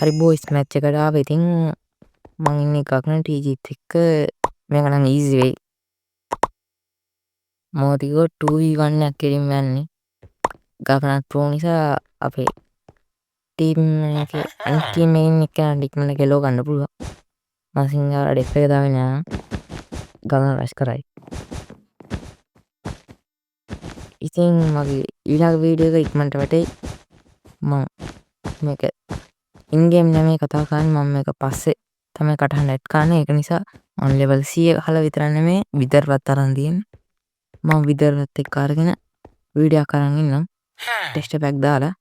හරි boys match එකට ආවා. ඉතින් මං ඉන්නේ ගගන ටීජීත් එක්ක. මේක නම් ඊසි වෙයි. මෝතිකෝ 2v1 එකක් කෙලින්ම යන්නේ. ගගනත් ප්‍රෝ නිසා අපේ ටීම් එකේ අනිත් ටීම් එකෙන් එක්කෙනාට ඉක්මනට කෙලව ගන්න පුළුවන්. මං සිංහාට ඩෙෆ් එක දාගෙන යනවා. ගගන රෂ් කරයි. ඉතින් මගේ ඊළඟ වීඩියෝ එක ඉක්මනට වැටෙයි. මම මේක ඉන් ගේම් නෙමෙයි කතා කරන්නේ. මම මේක පස්සේ තමයි කටහඬ ඇඩ් කරන්නේ. ඒක නිසා මම ලෙවල් 100 ගහලා විතර නෙමෙයි විදර්වත් අරන් තියෙන්නේ. මම විදර්වත් එක්ක අරගෙන වීඩියෝ කරන් ඉන්නම්. ටෙස්ට් පැක් දාලා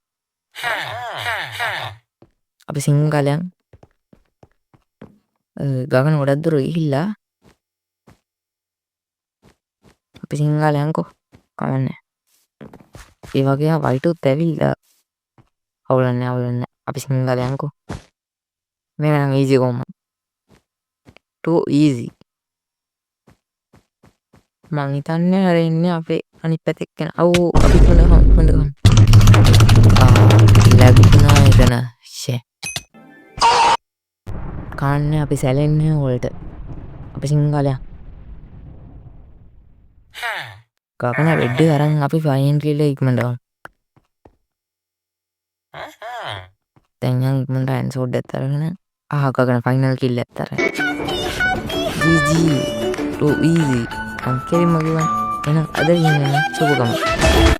අපි සිංහලයන් ගගන ගොඩක් දුර ගිහිල්ලා අපි සිංහලයන්කෝ කමන්නේ. ඒ වගේ වයිටුත් ඇවිල්ලා අවුලන්නේ අපි සිංහලයන්කෝ. මේක නම් ඊසි කොහොම too easy. මං හිතන්නේ අර ඉන්නේ අපේ අනිත් පැත්තේ කෙන. අවු අපි හොඳ ලැබුණා එතන. ෂේ. කන්නේ අපි සැලෙන්නේ වලට. අපි සිංහලයන්. ගගන වෙඩ් එක අරන් අපි ෆයින් කියලා ඉක්මනට ගමු. දැන් යන් ඉක්මනට ඇන්සෝඩ් එකත් අරගෙන ගගන ෆයිනල් කිල් එකත් අරගෙන. GG too easy. අංකෙලින්ම ගිවන්. එහෙනම් අද ඉන්නේ සුබ ගමන්.